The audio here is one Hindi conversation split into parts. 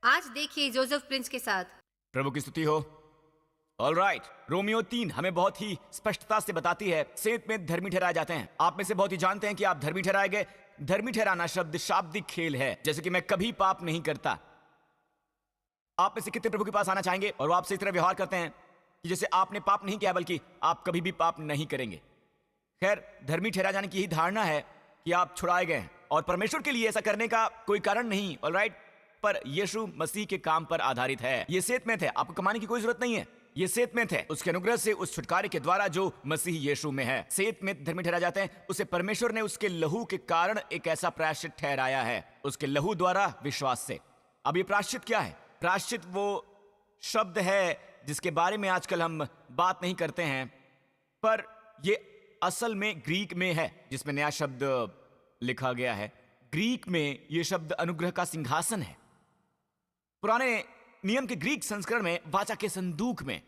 आज देखिए जोसेफ प्रिंस के साथ। प्रभु की स्तुति हो। ऑलराइट, रोमियो 3 हमें बहुत ही स्पष्टता से बताती है सेंत में धर्मी ठहराए जाते हैं। आप में से बहुत ही जानते हैं कि आप धर्मी ठहराए गए। धर्मी ठहराना शब्द शाब्दिक खेल है, जैसे कि मैं कभी पाप नहीं करता। आप में से कितने प्रभु के पास आना चाहेंगे और वो आपसे इस तरह व्यवहार करते हैं कि जैसे आपने पाप नहीं किया, बल्कि आप कभी भी पाप नहीं करेंगे। खैर, धर्मी ठहरा जाने की यही धारणा है कि आप छुड़ाए गए हैं और परमेश्वर के लिए ऐसा करने का कोई कारण नहीं, ऑलराइट, पर यीशु मसीह के काम पर आधारित है। ये सेतमेत है, आपको कमाने की कोई जरूरत नहीं है। ये सेतमेत है उसके अनुग्रह से, उस छुटकारे के द्वारा जो मसीह यीशु में है। सेतमेत धर्मी ठहरा जाते हैं, उसे परमेश्वर ने उसके लहू के कारण एक ऐसा प्रायश्चित ठहराया है, उसके लहू द्वारा विश्वास से। अब ये प्रायश्चित क्या है? प्रायश्चित वो शब्द है जिसके बारे में आजकल हम बात नहीं करते हैं, पर ये असल में ग्रीक में है, जिसमें नया शब्द लिखा गया है। ग्रीक में यह शब्द अनुग्रह का सिंहासन है। पुराने नियम के ग्रीक संस्करण में वाचा के संदूक में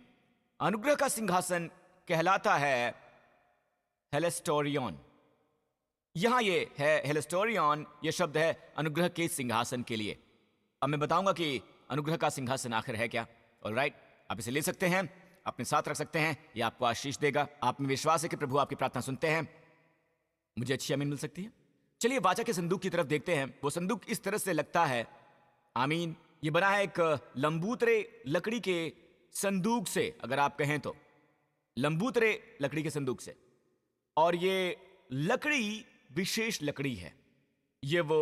अनुग्रह का सिंहासन कहलाता है हेलेस्टोरियन। यहां ये है हेलेस्टोरियन, ये शब्द है अनुग्रह के सिंहासन के लिए। अब मैं बताऊंगा कि अनुग्रह का सिंहासन आखिर है क्या। ऑलराइट, आप इसे ले सकते हैं, अपने साथ रख सकते हैं, यह आपको आशीष देगा। आप में विश्वास है कि प्रभु आपकी प्रार्थना सुनते हैं, मुझे अच्छी आमीन मिल सकती है। चलिए वाचा के संदूक की तरफ देखते हैं। वो संदूक इस तरह से लगता है, आमीन। ये बना है एक लंबूतरे लकड़ी के संदूक से, अगर आप कहें तो लंबूतरे लकड़ी के संदूक से। और ये लकड़ी विशेष लकड़ी है। ये वो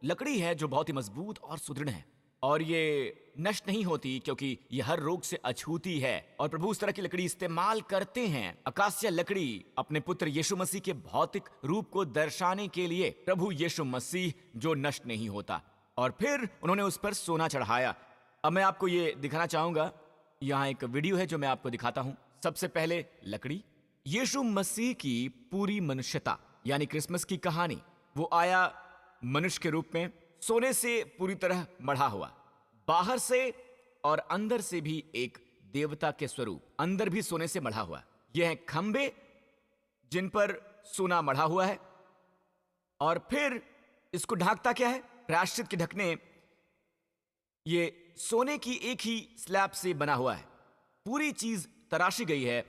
लकड़ी है जो बहुत ही मजबूत और सुदृढ़ है, और ये नष्ट नहीं होती क्योंकि ये हर रोग से अछूती है। और प्रभु उस तरह की लकड़ी इस्तेमाल करते हैं, अकासिया लकड़ी, अपने पुत्र यीशु मसीह के भौतिक रूप को दर्शाने के लिए। प्रभु यीशु मसीह जो नष्ट नहीं होता, और फिर उन्होंने उस पर सोना चढ़ाया। अब मैं आपको ये दिखाना चाहूंगा, यहाँ एक वीडियो है जो मैं आपको दिखाता हूँ। सबसे पहले लकड़ी, यीशु मसीह की पूरी मनुष्यता, यानी क्रिसमस की कहानी। वो आया मनुष्य के रूप में, सोने से पूरी तरह मढ़ा हुआ, बाहर से और अंदर से भी एक देवता के स्वरूप, अंदर भी सोने से मढ़ा हुआ। यह है खंबे जिन पर सोना मढ़ा हुआ है, और फिर इसको ढांकता क्या है? प्रायश्चित के ढकने। ये सोने की एक ही स्लैब से बना हुआ है। पूरी चीज तराशी गई है,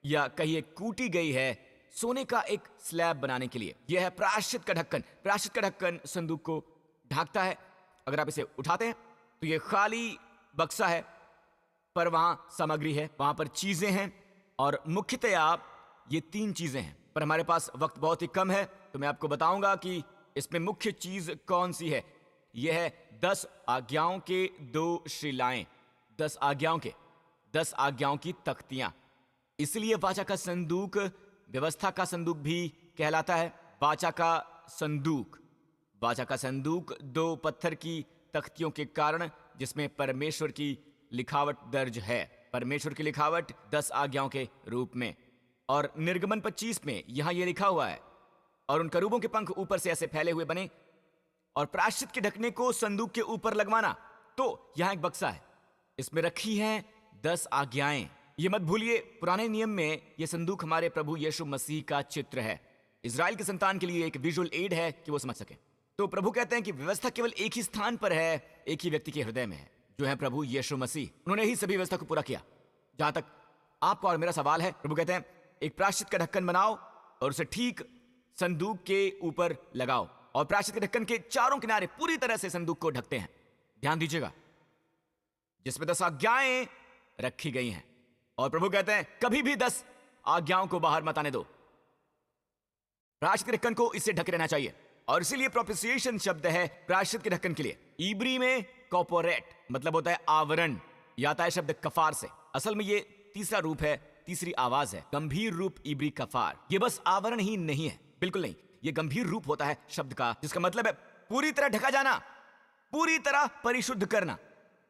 या कहिए कूटी गई है, सोने का एक स्लैब बनाने के लिए। यह है प्रायश्चित का ढक्कन। प्रायश्चित का ढक्कन संदूक को ढकता है। अगर आप इसे उठाते हैं तो यह खाली बक्सा है, पर वहां सामग्री है, वहां पर चीजें हैं, और मुख्यतया ये 3 चीजें हैं। पर हमारे पास वक्त बहुत ही कम है, तो मैं आपको बताऊंगा कि इसमें मुख्य चीज कौन सी है। यह है 10 आज्ञाओं के 2 शिलाएं, 10 आज्ञाओं की तख्तियां। इसलिए वाचा का संदूक व्यवस्था का संदूक भी कहलाता है। वाचा का संदूक 2 पत्थर की तख्तियों के कारण, जिसमें परमेश्वर की लिखावट दर्ज है। परमेश्वर की लिखावट 10 आज्ञाओं के रूप में। और निर्गमन 25 में यहां यह लिखा हुआ है, और उन करूबों के पंख ऊपर से ऐसे फैले हुए बने, और प्रायश्चित के ढकने को संदूक के ऊपर लगवाना। तो यहां एक बक्सा है, इसमें रखी हैं 10 आज्ञाएं। ये मत भूलिए, पुराने नियम में यह संदूक हमारे प्रभु यीशु मसीह का चित्र है। इज़राइल के संतान के लिए एक विजुअल एड है कि वो समझ सके। तो प्रभु कहते हैं कि व्यवस्था केवल एक ही स्थान पर है, एक ही व्यक्ति के हृदय में है, जो है प्रभु यीशु मसीह। उन्होंने ही सभी व्यवस्था को पूरा किया। जहां तक आपका और मेरा सवाल है, प्रभु कहते हैं एक प्रायश्चित का ढक्कन बनाओ और उसे ठीक संदूक के ऊपर लगाओ, और प्रायश्चित के ढक्कन के चारों किनारे पूरी तरह से संदूक को ढकते हैं। ध्यान दीजिएगा, जिसमें 10 आज्ञाएं रखी गई हैं। और प्रभु कहते हैं कभी भी 10 आज्ञाओं को बाहर मत आने दो। प्रायश्चित के ढक्कन को इससे ढके रहना चाहिए, और इसीलिए प्रोपिशिएशन शब्द है प्रायश्चित के ढक्कन के लिए। इब्री में कॉपोरेट मतलब होता है आवरण, या आता है शब्द कफार से। असल में ये तीसरा रूप है, तीसरी आवाज है, गंभीर रूप इब्री कफार। ये बस आवरण ही नहीं है, बिल्कुल नहीं, ये गंभीर रूप होता है शब्द का, जिसका मतलब है पूरी तरह ढका जाना, पूरी तरह परिशुद्ध करना,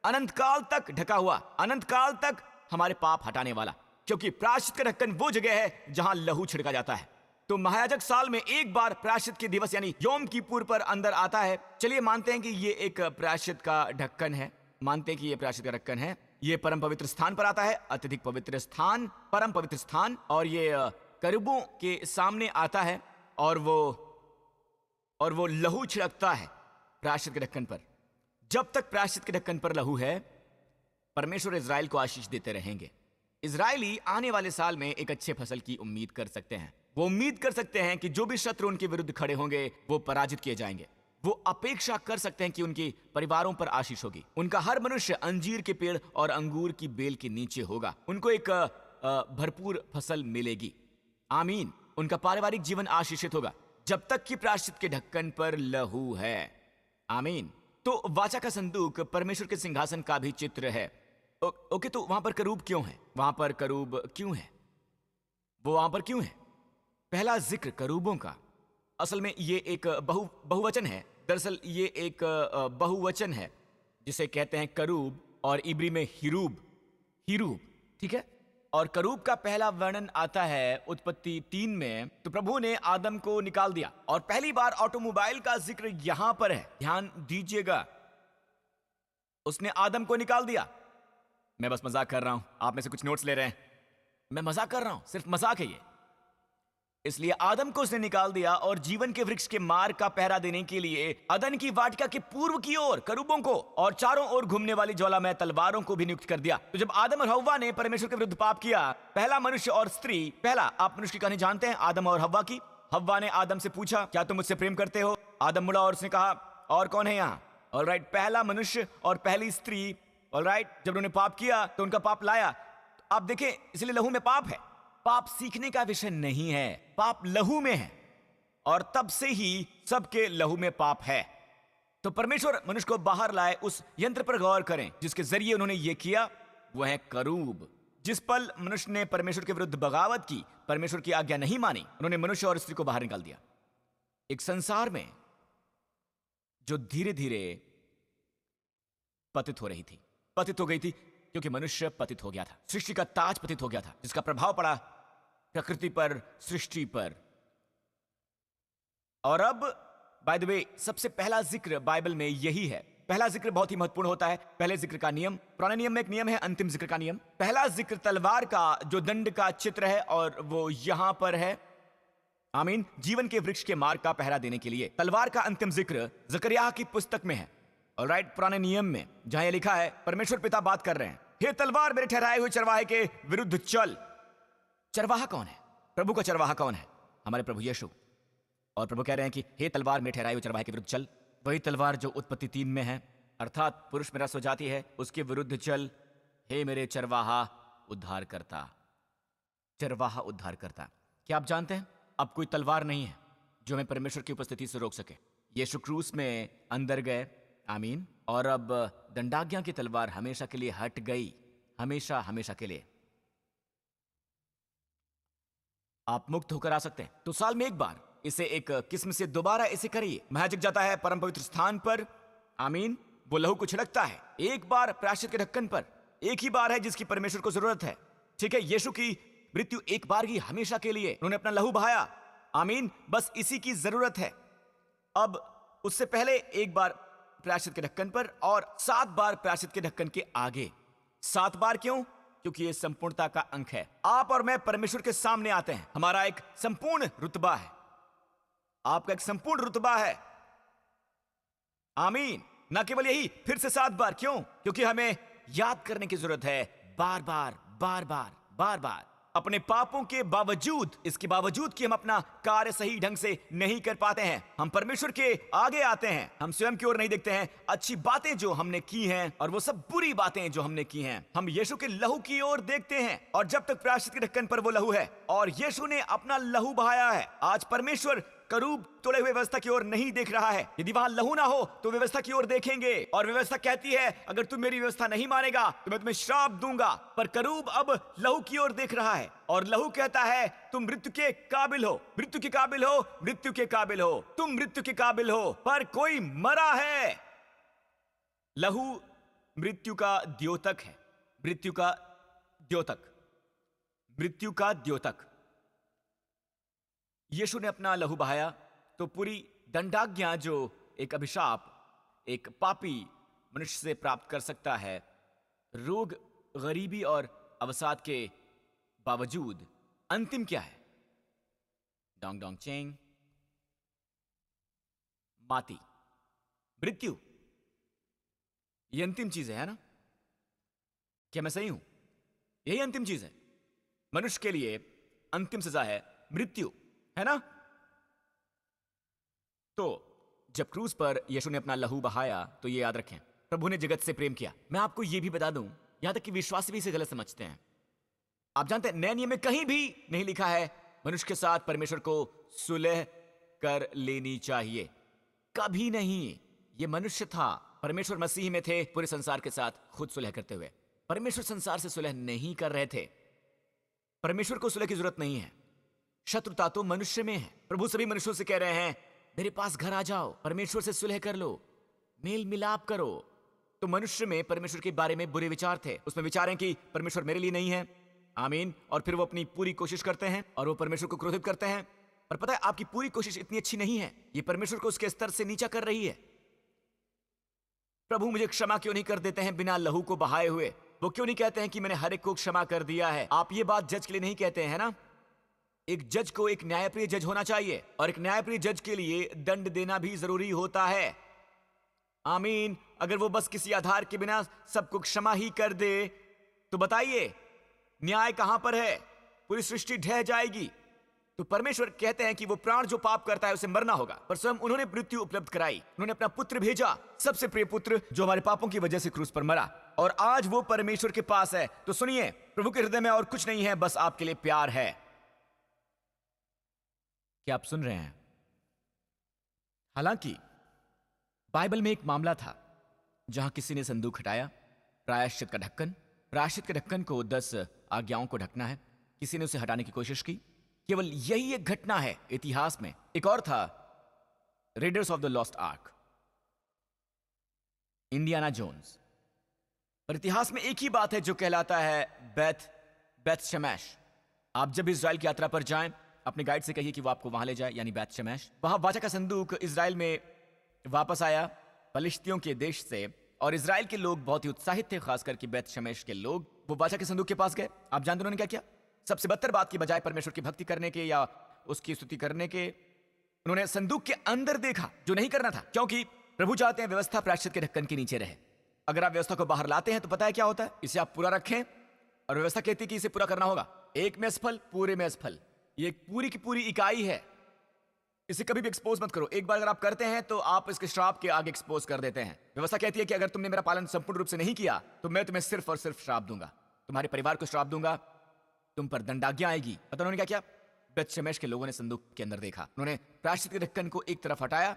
अनंत काल तक ढका हुआ, अनंत काल तक हमारे पाप हटाने वाला। क्योंकि प्रायश्चित का ढक्कन वो जगह है जहां लहू छिड़का जाता है। तो महायाजक साल में एक बार प्रायश्चित के दिवस यानी योम किपुर पर अंदर आता है। चलिए मानते हैं कि ये एक प्रायश्चित का ढक्कन है, मानते हैं कि ये प्रायश्चित का ढक्कन है। ये परम पवित्र स्थान पर आता है, अत्यधिक पवित्र स्थान, परम पवित्र स्थान, और ये करूबों के सामने आता है, और वो लहू छिड़कता है प्रायश्चित के ढक्कन पर। जब तक प्रायश्चित के ढक्कन पर लहू है, परमेश्वर इजराइल को आशीष देते रहेंगे। इजरायली आने वाले साल में एक अच्छे फसल की उम्मीद कर सकते हैं। वो उम्मीद कर सकते हैं कि जो भी शत्रु उनके विरुद्ध खड़े होंगे वो पराजित किए जाएंगे। वो अपेक्षा कर सकते हैं कि उनके परिवारों पर आशीष होगी। उनका हर मनुष्य अंजीर के पेड़ और अंगूर की बेल के नीचे होगा। उनको एक भरपूर फसल मिलेगी। आमीन। उनका पारिवारिक जीवन आशीषित होगा जब तक कि प्रायश्चित के ढक्कन पर लहू है। आमीन। तो वाचा का संदूक परमेश्वर के सिंहासन का भी चित्र है। ओके, तो वहां पर करूब क्यों है? वहां पर करूब क्यों है? वो वहां पर क्यों है? पहला जिक्र करूबों का। असल में ये एक बहुवचन है। दरअसल ये एक बहुवचन है जिसे कहते हैं करूब, और इब्री में हिरूब। ठीक है। और करूब का पहला वर्णन आता है उत्पत्ति 3 में। तो प्रभु ने आदम को निकाल दिया, और पहली बार ऑटोमोबाइल का जिक्र यहां पर है। ध्यान दीजिएगा, उसने आदम को निकाल दिया। मैं बस मजाक कर रहा हूं, आप में से कुछ नोट्स ले रहे हैं। मैं मजाक कर रहा हूं, सिर्फ मजाक है ये। इसलिए आदम को उसने निकाल दिया और जीवन के वृक्ष के मार्ग का पहरा देने के लिए अदन की वाटिका के पूर्व की ओर करूबों को और चारों ओर घूमने वाली ज्वालामय तलवारों को भी नियुक्त कर दिया। तो जब आदम और हव्वा ने परमेश्वर के विरुद्ध पाप किया, पहला मनुष्य और स्त्री, पहला, आप मनुष्य की कहानी जानते हैं आदम और हव्वा की। हव्वा ने आदम से पूछा, क्या तुम मुझसे प्रेम करते हो? आदम मुड़ा और उसने कहा, और कौन है यहाँ? ऑलराइट, पहला मनुष्य और पहली स्त्री। ऑलराइट, जब उन्होंने पाप किया तो उनका पाप लाया। आप देखें, इसलिए लहू में पाप है। पाप सीखने का विषय नहीं है, पाप लहू में है, और तब से ही सबके लहू में पाप है। तो परमेश्वर मनुष्य को बाहर लाए, उस यंत्र पर गौर करें जिसके जरिए उन्होंने ये किया, वो है करूब। जिस पल मनुष्य ने परमेश्वर के विरुद्ध बगावत की, परमेश्वर की आज्ञा नहीं मानी, उन्होंने मनुष्य और स्त्री को बाहर निकाल दिया। एक संसार में जो धीरे धीरे पतित हो रही थी, पतित हो गई थी क्योंकि मनुष्य पतित हो गया था। सृष्टि का ताज पतित हो गया था, जिसका प्रभाव पड़ा प्रकृति पर, सृष्टि पर। और अब बाय द वे, सबसे पहला जिक्र बाइबल में यही है। पहला जिक्र बहुत ही महत्वपूर्ण होता है। पहले जिक्र का नियम, पुराने नियम में एक नियम है, अंतिम जिक्र का नियम। पहला जिक्र तलवार का जो दंड का चित्र है, और वो यहां पर है। आमीन। जीवन के वृक्ष के मार्ग का पहरा देने के लिए तलवार का अंतिम जिक्र जकरिया की पुस्तक में है। ऑलराइट, पुराने नियम में, जहां यह लिखा है, परमेश्वर पिता बात कर रहे हैं, हे तलवार मेरे ठहराए हुए चरवाहे के विरुद्ध चल। चरवाहा कौन है? प्रभु का चरवाहा कौन है? हमारे प्रभु यीशु। और प्रभु कह रहे हैं कि हे तलवार मेरे ठहराए हुए चरवाहे के विरुद्ध चल। वही तलवार जो उत्पत्ति 3 में है, अर्थात पुरुष मेरा स्वजाति है, उसके विरुद्ध चल। हे मेरे चरवाहा उद्धार करता, चरवाहा उद्धार करता। क्या आप जानते हैं, अब कोई तलवार नहीं है जो हमें परमेश्वर की उपस्थिति से रोक सके। यीशु क्रूस में अंदर गए, आमीन, और अब दंडाज्ञा की तलवार हमेशा के लिए हट गई, हमेशा हमेशा के लिए। आप मुक्त होकर आ सकते हैं। तो साल में एक बार इसे एक किस्म से दोबारा इसे करिए। महायाजक जाता है परम पवित्र स्थान पर, आमीन, वो लहू को छिड़कता है एक बार प्रायश्चित के ढक्कन पर। एक ही बार है जिसकी परमेश्वर को जरूरत है, ठीक है। यीशु की मृत्यु एक बार ही, हमेशा के लिए उन्होंने अपना लहू बहाया, आमीन, बस इसी की जरूरत है। अब उससे पहले एक बार प्रायश्चित के ढक्कन पर, और 7 बार प्रायश्चित के ढक्कन के आगे। 7 बार क्यों? क्योंकि यह संपूर्णता का अंक है। आप और मैं परमेश्वर के सामने आते हैं, हमारा एक संपूर्ण रुतबा है, आपका एक संपूर्ण रुतबा है, आमीन। ना केवल यही, फिर से 7 बार। क्यों? क्योंकि हमें याद करने की जरूरत है, बार बार बार बार बार बार, अपने पापों के बावजूद, इसके बावजूद कि हम अपना कार्य सही ढंग से नहीं कर पाते हैं, हम परमेश्वर के आगे आते हैं। हम स्वयं की ओर नहीं देखते हैं, अच्छी बातें जो हमने की हैं और वो सब बुरी बातें जो हमने की हैं, हम यीशु के लहू की ओर देखते हैं। और जब तक प्रायश्चित के ढक्कन पर वो लहू है और यीशु ने अपना लहू बहाया है, आज परमेश्वर करूब तोड़े हुए व्यवस्था की ओर नहीं देख रहा है। यदि वहां लहू ना हो तो व्यवस्था की ओर देखेंगे, और व्यवस्था कहती है अगर तुम मेरी व्यवस्था नहीं मानेगा तो मैं तुम्हें श्राप दूंगा। पर करूब अब लहू की ओर देख रहा है, और लहू कहता है तुम मृत्यु के काबिल हो, मृत्यु के काबिल हो, मृत्यु के काबिल हो, तुम मृत्यु के काबिल हो, पर कोई मरा है। लहू मृत्यु का द्योतक है, मृत्यु का द्योतक, मृत्यु का द्योतक। यीशु ने अपना लहू बहाया तो पूरी दंडाज्ञा जो एक अभिशाप एक पापी मनुष्य से प्राप्त कर सकता है, रोग, गरीबी और अवसाद के बावजूद, अंतिम क्या है? डोंग डोंग चेंग, माती, मृत्यु। ये अंतिम चीज है ना? क्या मैं सही हूं? यही अंतिम चीज है। मनुष्य के लिए अंतिम सजा है मृत्यु, है ना? तो जब क्रूस पर यीशु ने अपना लहू बहाया तो ये याद रखें, प्रभु ने जगत से प्रेम किया। मैं आपको ये भी बता दूं, यहां तक कि विश्वासी भी इसे गलत समझते हैं। आप जानते हैं, नए नियम में कहीं भी नहीं लिखा है मनुष्य के साथ परमेश्वर को सुलह कर लेनी चाहिए। कभी नहीं। ये मनुष्य था, परमेश्वर मसीह में थे, पूरे संसार के साथ खुद सुलह करते हुए। परमेश्वर संसार से सुलह नहीं कर रहे थे। परमेश्वर को सुलह की जरूरत नहीं है। शत्रुता तो मनुष्य में है। प्रभु सभी मनुष्यों से कह रहे हैं, मेरे पास घर आ जाओ, परमेश्वर से सुलह कर लो, मेल मिलाप करो। तो मनुष्य में परमेश्वर के बारे में बुरे विचार थे। उसमें विचार हैं कि परमेश्वर मेरे लिए नहीं है। आमीन। और फिर वो अपनी पूरी कोशिश करते हैं और वो परमेश्वर को क्रोधित करते हैं। पर पता है, आपकी पूरी कोशिश इतनी अच्छी नहीं है, ये परमेश्वर को उसके स्तर से नीचा कर रही है। प्रभु मुझे क्षमा क्यों नहीं कर देते हैं बिना लहू को बहाए हुए? वो क्यों नहीं कहते हैं कि मैंने हर एक को क्षमा कर दिया है? आप ये बात जज के लिए नहीं कहते हैं ना? एक जज को एक न्यायप्रिय जज होना चाहिए, और एक न्यायप्रिय जज के लिए दंड देना भी जरूरी होता है। आमीन। अगर वो बस किसी आधार के बिना सबको क्षमा ही कर दे तो बताइए न्याय कहां पर है? पूरी सृष्टि ढह जाएगी। तो परमेश्वर कहते हैं कि वो प्राण जो पाप करता है उसे मरना होगा, पर स्वयं उन्होंने मृत्यु उपलब्ध कराई। उन्होंने अपना पुत्र भेजा, सबसे प्रिय पुत्र, जो हमारे पापों की वजह से क्रूस पर मरा, और आज वो परमेश्वर के पास है। तो सुनिए, प्रभु के हृदय में और कुछ नहीं है, बस आपके लिए प्यार है। क्या आप सुन रहे हैं? हालांकि बाइबल में एक मामला था जहां किसी ने संदूक हटाया, प्रायश्चित का ढक्कन। प्रायश्चित के ढक्कन को 10 आज्ञाओं को ढकना है। किसी ने उसे हटाने की कोशिश की। केवल यही एक घटना है इतिहास में। एक और था, Raiders of the Lost Ark, Indiana Jones. पर इतिहास में एक ही बात है जो कहलाता है बेथ शमेश। आप जब इजराइल की यात्रा पर जाएं, अपने गाइड से कहिए कि वो आपको वहां ले जाए, यानी बेथ शमेश। वहां वाचा का संदूक इजराइल में वापस आया फलिश्तियों के देश से, और इजराइल के लोग बहुत ही उत्साहित थे, खासकर कि बेथ शमेश के लोग। वो वाचा के संदूक के पास गए। आप जानते उन्होंने क्या किया? सबसे बदतर बात की बजाय परमेश्वर की भक्ति करने के या उसकी स्तुति करने के, उन्होंने संदूक के अंदर देखा, जो नहीं करना था, क्योंकि प्रभु चाहते हैं व्यवस्था प्रायश्चित के ढक्कन के नीचे रहे। अगर आप व्यवस्था को बाहर लाते हैं तो पता है क्या होता है? इसे आप पूरा रखें, और व्यवस्था कहती है कि इसे पूरा करना होगा। एक में असफल, पूरे में असफल। ये एक पूरी की पूरी इकाई है। इसे कभी भी एक्सपोज मत करो। एक बार अगर आप करते हैं तो आप इसके श्राप के आगे एक्सपोज कर देते हैं। व्यवस्था कहती है कि अगर तुमने मेरा पालन संपूर्ण रूप से नहीं किया तो मैं तुम्हें सिर्फ और सिर्फ श्राप दूंगा, तुम्हारे परिवार को श्राप दूंगा, तुम पर दंडाज्ञा आएगी। पता उन्होंने क्या किया? बेथ शमेश के लोगों ने संदूक के अंदर देखा। उन्होंने प्रायश्चित के ढक्कन को एक तरफ हटाया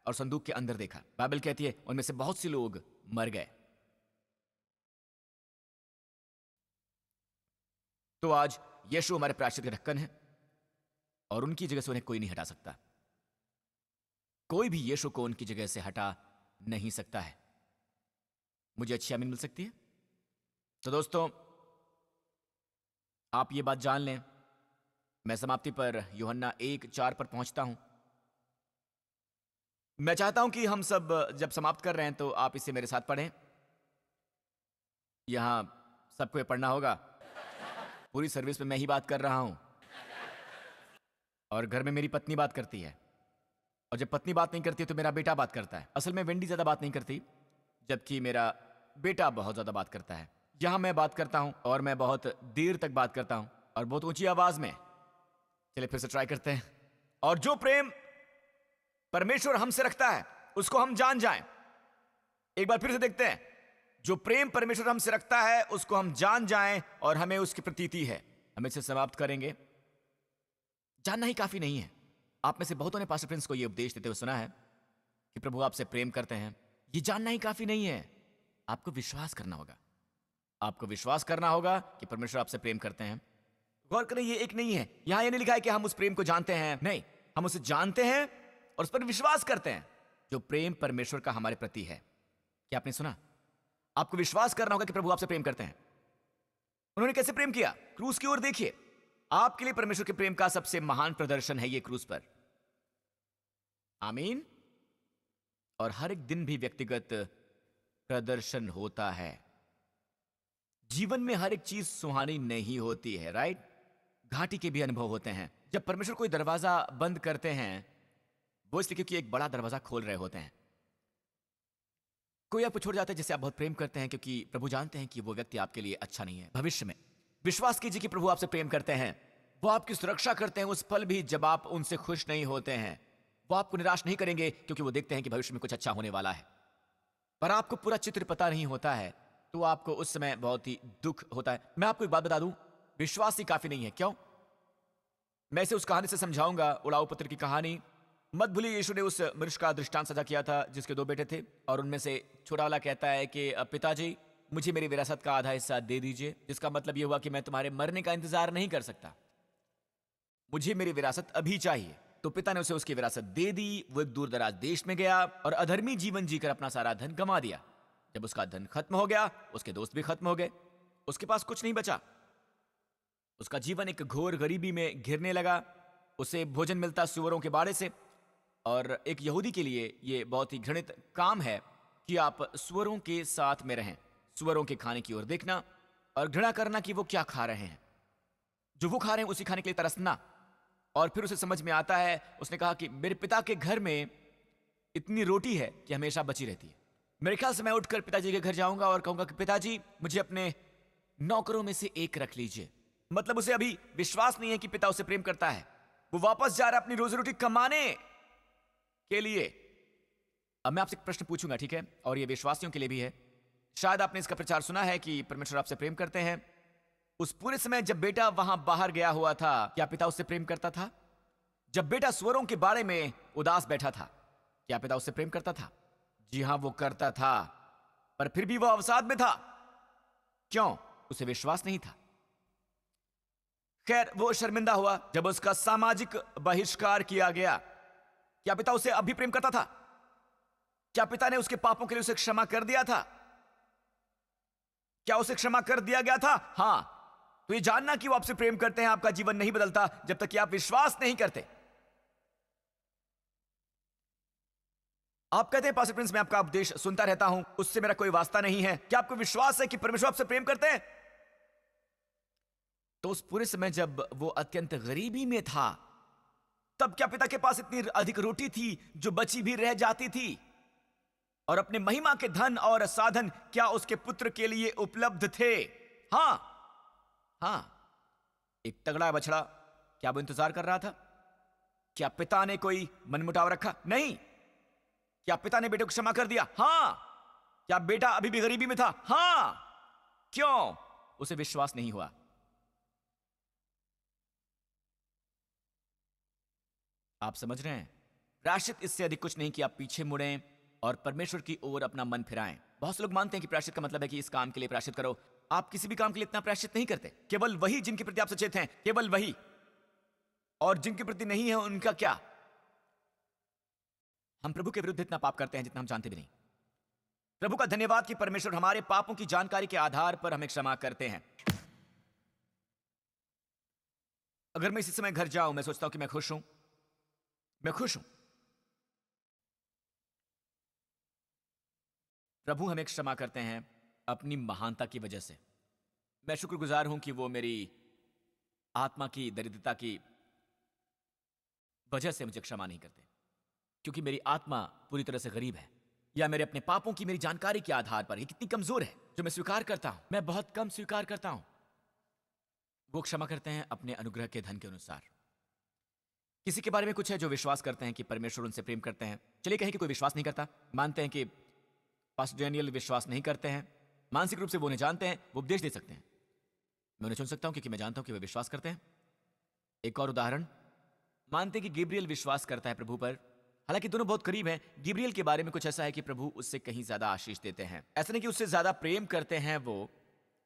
और संदूक के अंदर देखा। बाइबल कहती है उनमें से बहुत से लोग मर गए। तो आज यीशु हमारे प्रायश्चित के ढक्कन है, और उनकी जगह से उन्हें कोई नहीं हटा सकता। कोई भी यीशु को उनकी जगह से हटा नहीं सकता है। मुझे अच्छी आमीन मिल सकती है? तो दोस्तों, आप ये बात जान लें। मैं समाप्ति पर यूहन्ना 1:4 पर पहुंचता हूं। मैं चाहता हूं कि हम सब जब समाप्त कर रहे हैं तो आप इसे मेरे साथ पढ़ें। यहां सबको ये पढ़ना होगा। पूरी सर्विस में मैं ही बात कर रहा हूं, और घर में मेरी पत्नी बात करती है, और जब पत्नी बात नहीं करती तो मेरा बेटा बात करता है। असल में वेंडी ज्यादा बात नहीं करती, जबकि मेरा बेटा बहुत ज्यादा बात करता है। यहां मैं बात करता हूं, और मैं बहुत देर तक बात करता हूं, और बहुत ऊंची आवाज में। चलिए फिर से ट्राई करते हैं। और जो प्रेम परमेश्वर हमसे रखता है उसको हम जान जाएं। एक बार फिर से देखते हैं। जो प्रेम परमेश्वर हमसे रखता है उसको हम जान जाएं, और हमें उसकी प्रतीति है। हम इसे समाप्त करेंगे। जानना ही काफी नहीं है। आप में से बहुतों ने पास्टर प्रिंस को यह उपदेश देते हुए सुना है कि प्रभु आपसे प्रेम करते हैं। यह जानना ही काफी नहीं है। आपको विश्वास करना होगा। आपको विश्वास करना होगा कि परमेश्वर आपसे प्रेम करते हैं। गौर करें, यह एक नहीं है। यहां यह नहीं लिखा है कि हम उस प्रेम को जानते हैं। नहीं, हम उसे जानते हैं और उस पर विश्वास करते हैं, जो प्रेम परमेश्वर का हमारे प्रति है। क्या आपने सुना? आपको विश्वास करना होगा कि प्रभु आपसे प्रेम करते हैं। उन्होंने कैसे प्रेम किया? क्रूस की ओर देखिए। आपके लिए परमेश्वर के प्रेम का सबसे महान प्रदर्शन है ये क्रूस पर। आमीन। और हर एक दिन भी व्यक्तिगत प्रदर्शन होता है। जीवन में हर एक चीज सुहानी नहीं होती है, राइट? घाटी के भी अनुभव होते हैं। जब परमेश्वर कोई दरवाजा बंद करते हैं, वो इसलिए क्योंकि एक बड़ा दरवाजा खोल रहे होते हैं। कोई आपको छोड़ जाता है जिसे आप बहुत प्रेम करते हैं, क्योंकि प्रभु जानते हैं कि वो व्यक्ति आपके लिए अच्छा नहीं है भविष्य में। विश्वास कीजिए कि प्रभु आपसे प्रेम करते हैं। वो आपकी सुरक्षा करते हैं उस पल भी जब आप उनसे खुश नहीं होते हैं। वो आपको निराश नहीं करेंगे, क्योंकि वो देखते हैं कि भविष्य में कुछ अच्छा होने वाला है। पर आपको पूरा चित्र पता नहीं होता है, तो आपको उस समय बहुत ही दुख होता है। मैं आपको एक बात बता दूं, विश्वास ही काफी नहीं है। क्यों? मैं इसे उस कहानी से समझाऊंगा, उड़ाऊ पुत्र की कहानी। मत भूलिए, यीशु ने उस मनुष्य का दृष्टांत सजा किया था जिसके 2 बेटे थे, और उनमें से छोटा वाला कहता है कि पिताजी, मुझे मेरी विरासत का आधा हिस्सा दे दीजिए। जिसका मतलब यह हुआ कि मैं तुम्हारे मरने का इंतजार नहीं कर सकता, मुझे मेरी विरासत अभी चाहिए। तो पिता ने उसे उसकी विरासत दे दी। वो एक दूर दराज देश में गया और अधर्मी जीवन जीकर अपना सारा धन गंवा दिया। जब उसका धन खत्म हो गया, उसके दोस्त भी खत्म हो गए, उसके पास कुछ नहीं बचा। उसका जीवन एक घोर गरीबी में घिरने लगा। उसे भोजन मिलता सुअरों के बाड़े से, और एक यहूदी के लिए यह बहुत ही घृणित काम है कि आप सुअरों के साथ में रहें, सुअरों के खाने की ओर देखना और घृणा करना कि वो क्या खा रहे हैं। जो वो खा रहे हैं उसी खाने के लिए तरसना। और फिर उसे समझ में आता है, उसने कहा कि मेरे पिता के घर में इतनी रोटी है कि हमेशा बची रहती है। मेरे ख्याल से मैं उठकर पिताजी के घर जाऊंगा और कहूंगा कि पिताजी, मुझे अपने नौकरों में से एक रख लीजिए। मतलब उसे अभी विश्वास नहीं है कि पिता उसे प्रेम करता है। वो वापस जा रहा है अपनी रोजी रोटी कमाने के लिए। अब मैं आपसे एक प्रश्न पूछूंगा, ठीक है? और ये विश्वासियों के लिए भी है। शायद आपने इसका प्रचार सुना है कि परमेश्वर आपसे प्रेम करते हैं। उस पूरे समय जब बेटा वहां बाहर गया हुआ था, क्या पिता उससे प्रेम करता था? जब बेटा सुअरों के बाड़े में उदास बैठा था, क्या पिता उससे प्रेम करता था? जी हां, वो करता था। पर फिर भी वो अवसाद में था। क्यों? उसे विश्वास नहीं था। खैर, वो शर्मिंदा हुआ जब उसका सामाजिक बहिष्कार किया गया। क्या पिता उसे अब भी प्रेम करता था? क्या पिता ने उसके पापों के लिए उसे क्षमा कर दिया था? क्या उसे क्षमा कर दिया गया था? हां। तो ये जानना कि वो आपसे प्रेम करते हैं आपका जीवन नहीं बदलता जब तक कि आप विश्वास नहीं करते। आप कहते हैं पास्टर प्रिंस, मैं आपका उपदेश सुनता रहता हूं, उससे मेरा कोई वास्ता नहीं है। क्या आपको विश्वास है कि परमेश्वर आपसे प्रेम करते हैं? तो उस पूरे समय जब वो अत्यंत गरीबी में था, तब क्या पिता के पास इतनी अधिक रोटी थी जो बची भी रह जाती थी? और अपने महिमा के धन और साधन क्या उसके पुत्र के लिए उपलब्ध थे? हां, हां। एक तगड़ा बछड़ा, क्या वो इंतजार कर रहा था? क्या पिता ने कोई मनमुटाव रखा? नहीं। क्या पिता ने बेटे को क्षमा कर दिया? हां। क्या बेटा अभी भी गरीबी में था? हां। क्यों? उसे विश्वास नहीं हुआ। आप समझ रहे हैं? प्रायश्चित इससे अधिक कुछ नहीं कि आप पीछे मुड़ें और परमेश्वर की ओर अपना मन फिराएं। बहुत से लोग मानते हैं कि प्रायश्चित का मतलब है कि इस काम के लिए प्रायश्चित करो। आप किसी भी काम के लिए इतना प्रायश्चित नहीं करते। केवल वही जिनके प्रति आप सचेत हैं, केवल वही। और जिनके प्रति नहीं है उनका क्या? हम प्रभु के विरुद्ध इतना पाप करते हैं जितना हम जानते भी नहीं। प्रभु का धन्यवाद कि परमेश्वर हमारे पापों की जानकारी के आधार पर हमें क्षमा करते हैं। अगर मैं इसी समय घर जाऊं, मैं सोचता हूं कि मैं खुश हूं, मैं खुश हूं। प्रभु हमें क्षमा करते हैं अपनी महानता की वजह से। मैं शुक्रगुजार हूं कि वो मेरी आत्मा की दरिद्रता की वजह से मुझे क्षमा नहीं करते, क्योंकि मेरी आत्मा पूरी तरह से गरीब है, या मेरे अपने पापों की मेरी जानकारी के आधार पर ये कितनी कमजोर है, जो मैं स्वीकार करता हूं। मैं बहुत कम स्वीकार करता हूं। वो क्षमा करते हैं अपने अनुग्रह के धन के अनुसार। किसी के बारे में कुछ है जो विश्वास करते हैं कि परमेश्वर उनसे प्रेम करते हैं। चलिए कहें कि कोई विश्वास नहीं करता, मानते हैं कि पास्टर डैनियल विश्वास नहीं करते हैं, मानसिक रूप से वो उन्हें जानते हैं, वो उपदेश दे सकते हैं। मैं उन्हें चुन सकता हूं क्योंकि मैं जानता हूं कि वे विश्वास करते हैं। एक और उदाहरण, मानते हैं कि गैब्रियल विश्वास करता है प्रभु पर। हालांकि दोनों बहुत करीब हैं। गैब्रियल के बारे में कुछ ऐसा है कि प्रभु उससे कहीं ज्यादा आशीष देते हैं। ऐसा नहीं कि उससे ज्यादा प्रेम करते हैं, वो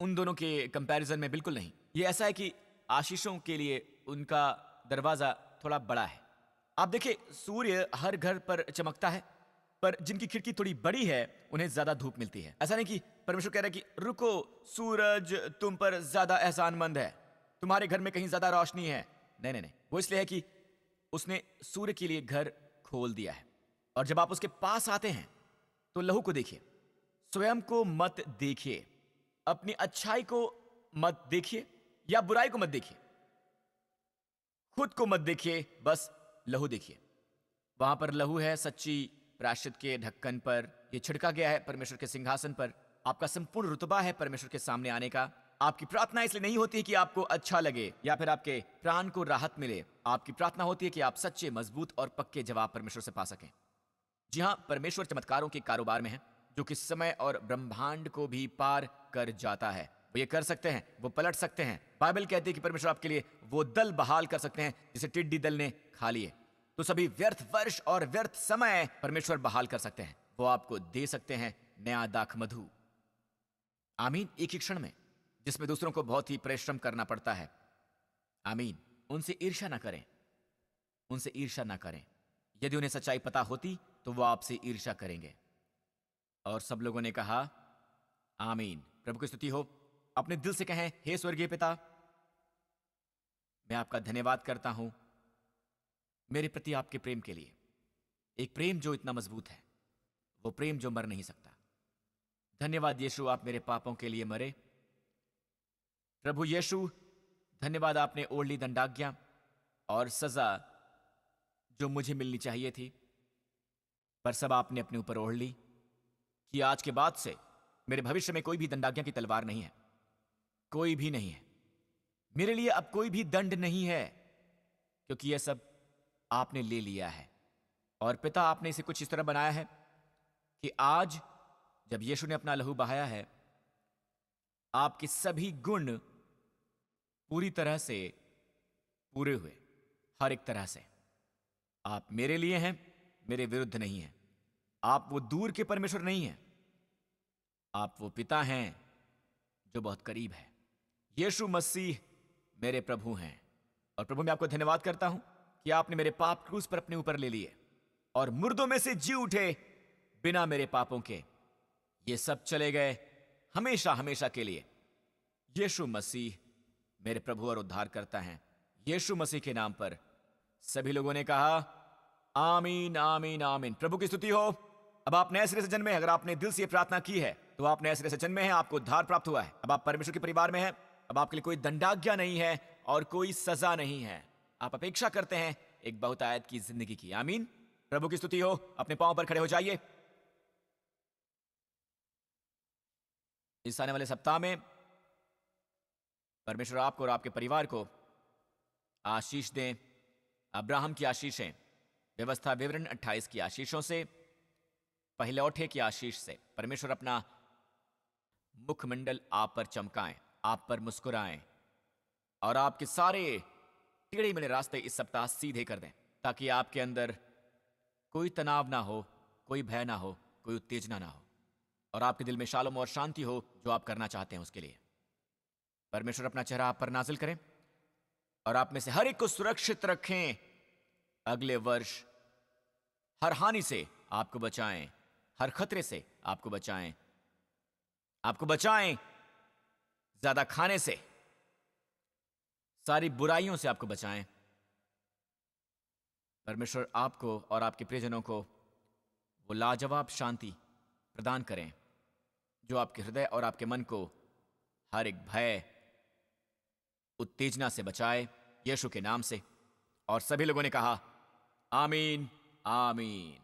उन दोनों के कंपैरिजन में बिल्कुल नहीं। ये ऐसा है कि आशीषों के लिए उनका दरवाजा थोड़ा बड़ा है। आप देखिए, सूर्य हर घर पर चमकता है, पर जिनकी खिड़की थोड़ी बड़ी है उन्हें ज्यादा धूप मिलती है। ऐसा नहीं कि परमेश्वर कह रहा है कि रुको सूरज, तुम पर ज्यादा एहसानमंद है, तुम्हारे घर में कहीं ज्यादा रोशनी है। नहीं नहीं नहीं, वो इसलिए है कि उसने सूर्य के लिए घर खोल दिया है। और जब आप उसके पास आते हैं तो लहू को देखिए, स्वयं को मत देखिए, अपनी अच्छाई को मत देखिए या बुराई को मत देखिए, खुद को मत देखिए, बस लहू देखिए। वहां पर लहू है, सच्ची प्रायश्चित के ढक्कन पर ये छिड़का गया है परमेश्वर के सिंहासन पर। आपका संपूर्ण रुतबा है परमेश्वर के सामने आने का। आपकी प्रार्थना इसलिए नहीं होती है कि आपको अच्छा लगे या फिर आपके प्राण को राहत मिले। आपकी प्रार्थना होती है कि आप सच्चे, मजबूत और पक्के जवाब परमेश्वर से पा सकें। जी हाँ, परमेश्वर चमत्कारों के कारोबार में है, जो कि समय और ब्रह्मांड को भी पार कर जाता है। वो ये कर सकते हैं, वो पलट सकते हैं। बाइबल कहती है कि परमेश्वर आपके लिए वो दल बहाल कर सकते हैं जिसे टिड्डी दल ने खा लिए। तो सभी व्यर्थ वर्ष और व्यर्थ समय परमेश्वर बहाल कर सकते हैं। वो आपको दे सकते हैं नया दाख मधु। आमीन। एक ही क्षण में, जिसमें दूसरों को बहुत ही परिश्रम करना पड़ता है। आमीन। उनसे ईर्ष्या ना करें, उनसे ईर्ष्या ना करें। यदि उन्हें सच्चाई पता होती तो वो आपसे ईर्ष्या करेंगे। और सब लोगों ने कहा आमीन। प्रभु की स्तुति हो। अपने दिल से कहें, हे स्वर्गीय पिता, मैं आपका धन्यवाद करता हूं मेरे प्रति आपके प्रेम के लिए। एक प्रेम जो इतना मजबूत है, वो प्रेम जो मर नहीं सकता। धन्यवाद यीशु, आप मेरे पापों के लिए मरे। प्रभु यीशु, धन्यवाद आपने ओढ़ ली दंडाज्ञा और सजा जो मुझे मिलनी चाहिए थी, पर सब आपने अपने ऊपर ओढ़ ली कि आज के बाद से मेरे भविष्य में कोई भी दंडाज्ञा की तलवार नहीं है, कोई भी नहीं है। मेरे लिए अब कोई भी दंड नहीं है, क्योंकि यह सब आपने ले लिया है। और पिता, आपने इसे कुछ इस तरह बनाया है कि आज जब यीशु ने अपना लहू बहाया है, आपके सभी गुण पूरी तरह से पूरे हुए। हर एक तरह से आप मेरे लिए हैं, मेरे विरुद्ध नहीं हैं। आप वो दूर के परमेश्वर नहीं हैं, आप वो पिता हैं जो बहुत करीब है। यीशु मसीह मेरे प्रभु हैं। और प्रभु, मैं आपको धन्यवाद करता हूं कि आपने मेरे पाप क्रूस पर अपने ऊपर ले लिए और मुर्दों में से जी उठे बिना मेरे पापों के। ये सब चले गए हमेशा हमेशा के लिए। यीशु मसीह मेरे प्रभु और उद्धार करता है। यीशु मसीह के नाम पर सभी लोगों ने कहा आमीन, आमीन, आमीन। प्रभु की स्तुति हो। अब आप नए सिरे से जन्मे हैं। अगर आपने दिल से ये प्रार्थना की है तो आप नए सिरे से जन्मे हैं, आपको उद्धार प्राप्त हुआ है। अब आप परमेश्वर के परिवार में हैं। अब आपके लिए कोई दंडाज्ञा नहीं है और कोई सजा नहीं है। आप अपेक्षा करते हैं एक बहुतायत की जिंदगी की। आमीन। प्रभु की स्तुति हो। अपने पांव पर खड़े हो जाइए। इस आने वाले सप्ताह में परमेश्वर आपको और आपके परिवार को आशीष दें। अब्राहम की आशीषें, व्यवस्था विवरण 28 की आशीषों से, पहलौठे की आशीष से परमेश्वर अपना मुखमंडल आप पर चमकाएं, आप पर मुस्कुराएं और आपके सारे टेढ़े मेढ़े रास्ते इस सप्ताह सीधे कर दें, ताकि आपके अंदर कोई तनाव ना हो, कोई भय ना हो, कोई उत्तेजना ना हो और आपके दिल में शालोम और शांति हो जो आप करना चाहते हैं उसके लिए। परमेश्वर अपना चेहरा आप पर नाजिल करें और आप में से हर एक को सुरक्षित रखें। अगले वर्ष हर हानि से आपको बचाएं, हर खतरे से आपको बचाएं, आपको बचाएं ज्यादा खाने से, सारी बुराइयों से आपको बचाएं। परमेश्वर आपको और आपके प्रियजनों को वो लाजवाब शांति प्रदान करें जो आपके हृदय और आपके मन को हर एक भय, उत्तेजना से बचाए, यीशु के नाम से। और सभी लोगों ने कहा आमीन, आमीन।